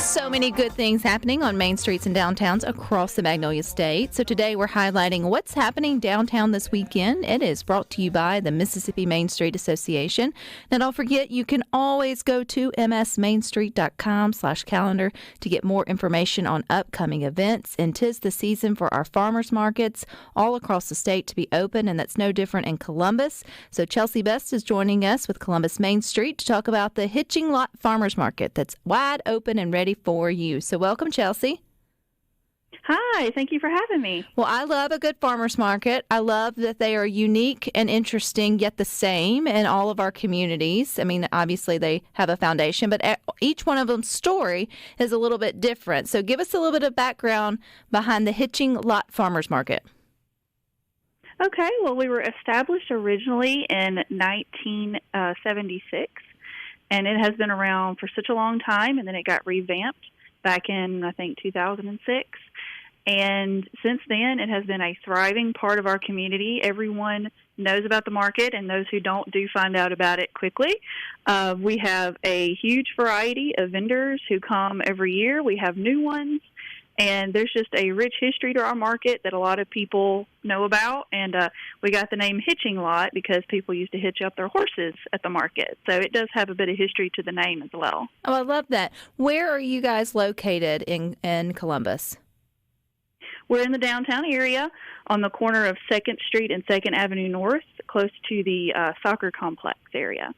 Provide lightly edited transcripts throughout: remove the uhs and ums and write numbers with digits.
So many good things happening on main streets and downtowns across the Magnolia State. So today we're highlighting what's happening downtown this weekend. It is brought to you by the Mississippi Main Street Association. Now don't forget, you can always go to msmainstreet.com/calendar to get more information on upcoming events. And 'tis the season for our farmers markets all across the state to be open, and that's no different in Columbus. So Chelsea Best is joining us with Columbus Main Street to talk about the Hitching Lot Farmers Market that's wide open and ready for you. So welcome, Chelsea. Hi, thank you for having me. Well, I love a good farmers market. I love that they are unique and interesting, yet the same in all of our communities. I mean, obviously they have a foundation, but each one of them's story is a little bit different. So give us a little bit of background behind the Hitching Lot Farmers Market. Okay, well, we were established originally in 1976. And it has been around for such a long time, and then it got revamped back in, I think, 2006. And since then, it has been a thriving part of our community. Everyone knows about the market, and those who don't do find out about it quickly. We have a huge variety of vendors who come every year. We have new ones. And there's just a rich history to our market that a lot of people know about. And we got the name Hitching Lot because people used to hitch up their horses at the market. So it does have a bit of history to the name as well. Oh, I love that. Where are you guys located in Columbus? We're in the downtown area on the corner of 2nd Street and 2nd Avenue North, close to the soccer complex area.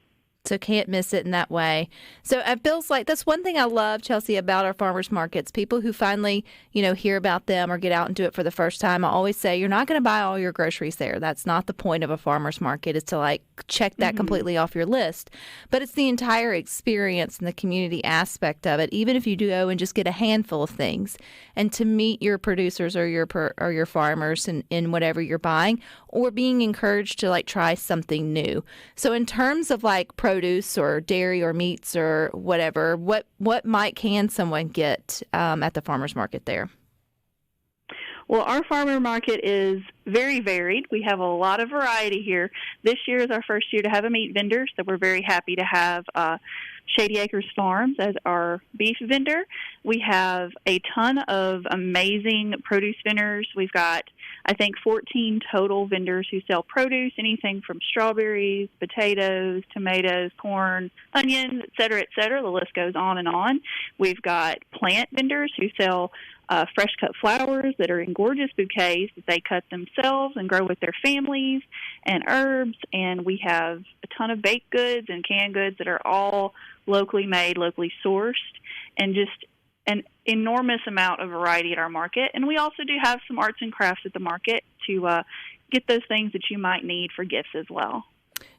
So can't miss it in that way. So it feels like that's one thing I love, Chelsea, about our farmers markets. People who finally, hear about them or get out and do it for the first time. I always say you're not going to buy all your groceries there. That's not the point of a farmers market, is to check that completely off your list. But it's the entire experience and the community aspect of it, even if you do go and just get a handful of things, and to meet your producers or your farmers in whatever you're buying, or being encouraged to try something new. So in terms of produce or dairy or meats or whatever, what can someone get at the farmers market there? Well, our farmer market is very varied. We have a lot of variety here. This year is our first year to have a meat vendor, so we're very happy to have Shady Acres Farms as our beef vendor. We have a ton of amazing produce vendors. We've got, I think, 14 total vendors who sell produce, anything from strawberries, potatoes, tomatoes, corn, onions, et cetera, et cetera. The list goes on and on. We've got plant vendors who sell fresh cut flowers that are in gorgeous bouquets that they cut themselves and grow with their families, and herbs. And we have a ton of baked goods and canned goods that are all locally made, locally sourced, and just an enormous amount of variety at our market. And we also do have some arts and crafts at the market to get those things that you might need for gifts as well.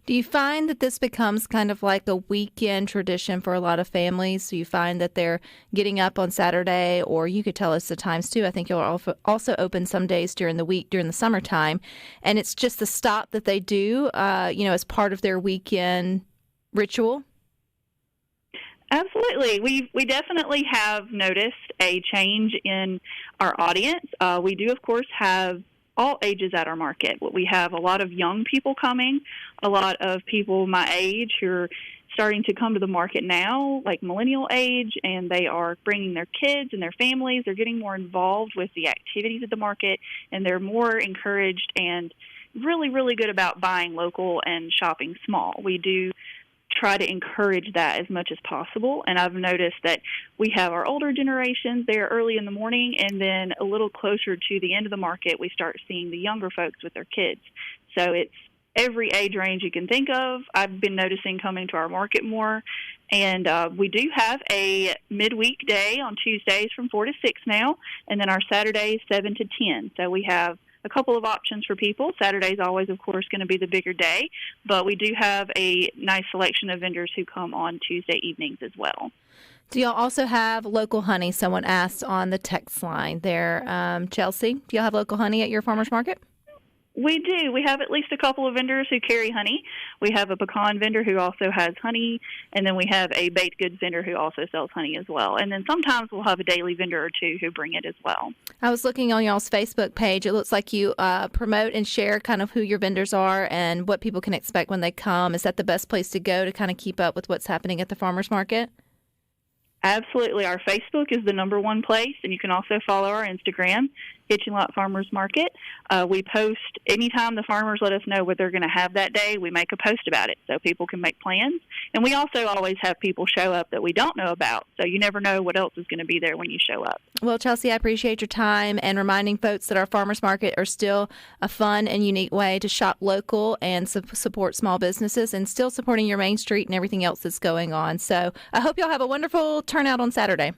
Do you find that this becomes kind of like a weekend tradition for a lot of families? So you find that they're getting up on Saturday, or you could tell us the times too. I think you'll also open some days during the week, during the summertime. And it's just a stop that they do, as part of their weekend ritual? Absolutely. We definitely have noticed a change in our audience. We do, of course, have all ages at our market. We have a lot of young people coming, a lot of people my age who are starting to come to the market now, like millennial age, and they are bringing their kids and their families. They're getting more involved with the activities at the market, and they're more encouraged and really, really good about buying local and shopping small. We do try to encourage that as much as possible. And I've noticed that we have our older generations there early in the morning, and then a little closer to the end of the market, we start seeing the younger folks with their kids. So it's every age range you can think of. I've been noticing coming to our market more. And we do have a midweek day on Tuesdays from 4 to 6 now, and then our Saturdays 7 to 10. So we have a couple of options for people. Saturday's always, of course, going to be the bigger day, but we do have a nice selection of vendors who come on Tuesday evenings as well. Do y'all also have local honey? Someone asked on the text line there. Chelsea, do y'all have local honey at your farmers market? We do. We have at least a couple of vendors who carry honey. We have a pecan vendor who also has honey, and then we have a baked goods vendor who also sells honey as well. And then sometimes we'll have a daily vendor or two who bring it as well. I was looking on y'all's Facebook page. It looks like you promote and share kind of who your vendors are and what people can expect when they come. Is that the best place to go to kind of keep up with what's happening at the farmers market? Absolutely. Our Facebook is the number one place, and you can also follow our Instagram, Hitching Lot Farmers Market. We post anytime the farmers let us know what they're going to have that day. We make a post about it so people can make plans. And we also always have people show up that we don't know about, so you never know what else is going to be there when you show up. Well, Chelsea, I appreciate your time and reminding folks that our farmers market are still a fun and unique way to shop local and support small businesses, and still supporting your Main Street and everything else that's going on. So I hope y'all have a wonderful turnout on Saturday.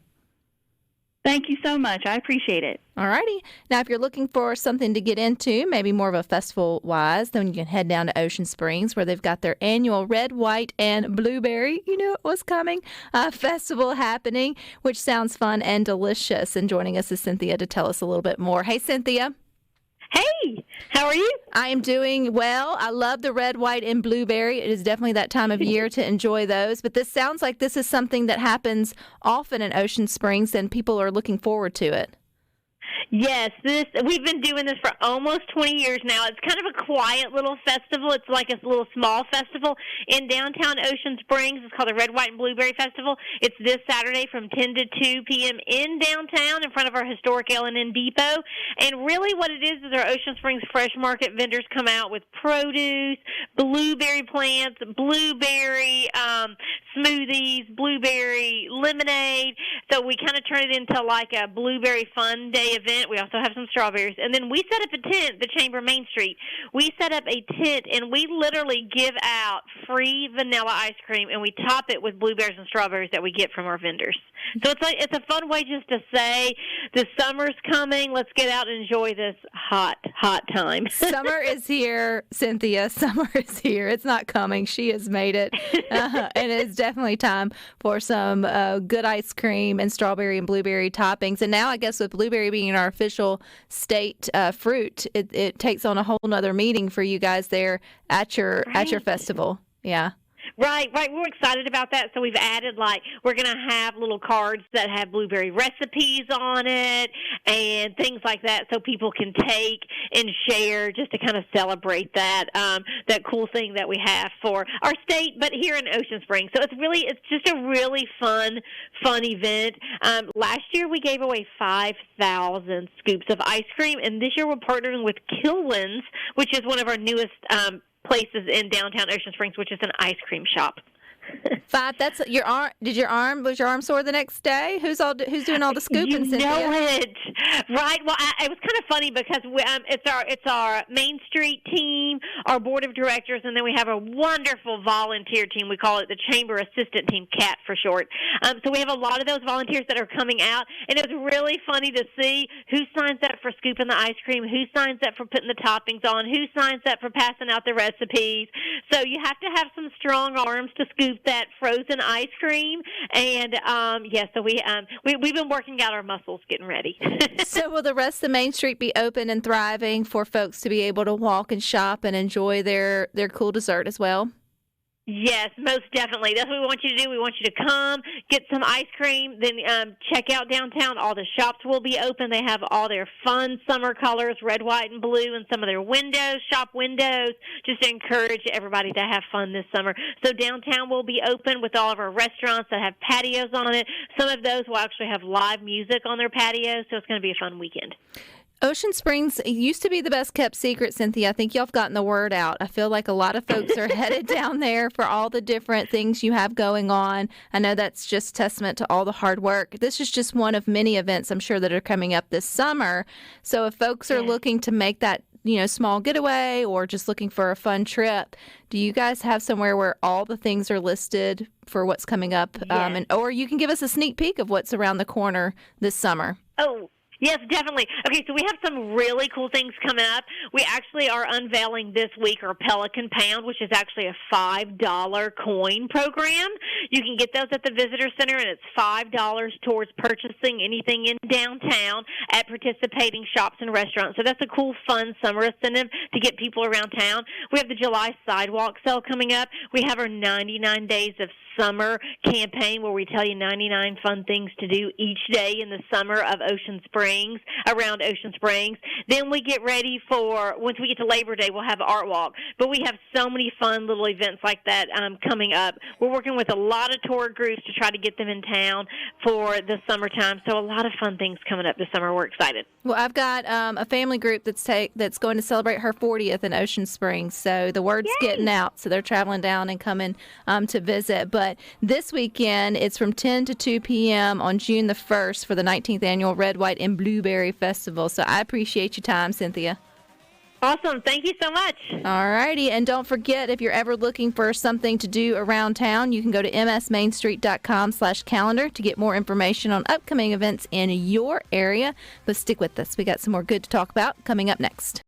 Thank you so much. I appreciate it. All righty. Now, if you're looking for something to get into, maybe more of a festival-wise, then you can head down to Ocean Springs, where they've got their annual Red, White, and Blueberry, you knew it was coming, festival happening, which sounds fun and delicious. And joining us is Cynthia to tell us a little bit more. Hey, Cynthia. Hey, how are you? I am doing well. I love the red, white, and blueberry. It is definitely that time of year to enjoy those. But this sounds like this is something that happens often in Ocean Springs, and people are looking forward to it. Yes, we've been doing this for almost 20 years now. It's kind of a quiet little festival. It's like a little small festival in downtown Ocean Springs. It's called the Red, White, and Blueberry Festival. It's this Saturday from 10 to 2 p.m. in downtown in front of our historic L&N Depot. And really what it is our Ocean Springs Fresh Market vendors come out with produce, blueberry plants, blueberry smoothies, blueberry lemonade. So we kind of turn it into like a blueberry fun day event. We also have some strawberries. And then we set up a tent, the Chamber Main Street. We set up a tent, and we literally give out free vanilla ice cream, and we top it with blueberries and strawberries that we get from our vendors. So it's a fun way just to say the summer's coming. Let's get out and enjoy this hot time. Summer is here, Cynthia. Summer is here. It's not coming. She has made it. And it's definitely time for some good ice cream and strawberry and blueberry toppings. And now I guess with blueberry being our official state fruit, it takes on a whole nother meaning for you guys there at your festival. Yeah. Right. We're excited about that. So we've added, we're going to have little cards that have blueberry recipes on it and things like that, so people can take and share just to kind of celebrate that cool thing that we have for our state, but here in Ocean Springs. So it's just a really fun event. Last year we gave away 5,000 scoops of ice cream, and this year we're partnering with Kilwins, which is one of our newest places in downtown Ocean Springs, which is an ice cream shop. That's your arm. Was your arm sore the next day? Who's doing all the scooping? You know it, right? Well, it was kind of funny because it's our Main Street team, our board of directors, and then we have a wonderful volunteer team. We call it the Chamber Assistant Team, CAT for short. So we have a lot of those volunteers that are coming out, and it was really funny to see who signs up for scooping the ice cream, who signs up for putting the toppings on, who signs up for passing out the recipes. So you have to have some strong arms to scoop that frozen ice cream, and so we've been working out our muscles getting ready. So will the rest of Main Street be open and thriving for folks to be able to walk and shop and enjoy their cool dessert as well? Yes, most definitely. That's what we want you to do. We want you to come, get some ice cream, then check out downtown. All the shops will be open. They have all their fun summer colors, red, white, and blue, and some of their shop windows, just to encourage everybody to have fun this summer. So downtown will be open with all of our restaurants that have patios on it. Some of those will actually have live music on their patios, so it's going to be a fun weekend. Ocean Springs used to be the best kept secret, Cynthia. I think y'all have gotten the word out. I feel like a lot of folks are headed down there for all the different things you have going on. I know that's just testament to all the hard work. This is just one of many events I'm sure that are coming up this summer. So if folks are looking to make that small getaway or just looking for a fun trip, do you guys have somewhere where all the things are listed for what's coming up? Yes. Or you can give us a sneak peek of what's around the corner this summer. Oh, yes, definitely. Okay, so we have some really cool things coming up. We actually are unveiling this week our Pelican Pound, which is actually a $5 coin program. You can get those at the Visitor Center, and it's $5 towards purchasing anything in downtown at participating shops and restaurants. So that's a cool, fun summer incentive to get people around town. We have the July Sidewalk Sale coming up. We have our 99 Days of summer campaign where we tell you 99 fun things to do each day in the summer of Ocean Springs, around Ocean Springs. Then we get ready for, once we get to Labor Day, we'll have an art walk. But we have so many fun little events like that coming up. We're working with a lot of tour groups to try to get them in town for the summertime. So a lot of fun things coming up this summer. We're excited. Well, I've got a family group that's going to celebrate her 40th in Ocean Springs. So the word's getting out. So they're traveling down and coming to visit. But this weekend, it's from 10 to 2 p.m. on June the 1st for the 19th annual Red, White, and Blueberry Festival. So I appreciate your time, Cynthia. Awesome. Thank you so much. All righty. And don't forget, if you're ever looking for something to do around town, you can go to msmainstreet.com/calendar to get more information on upcoming events in your area. But stick with us. We got some more good to talk about coming up next.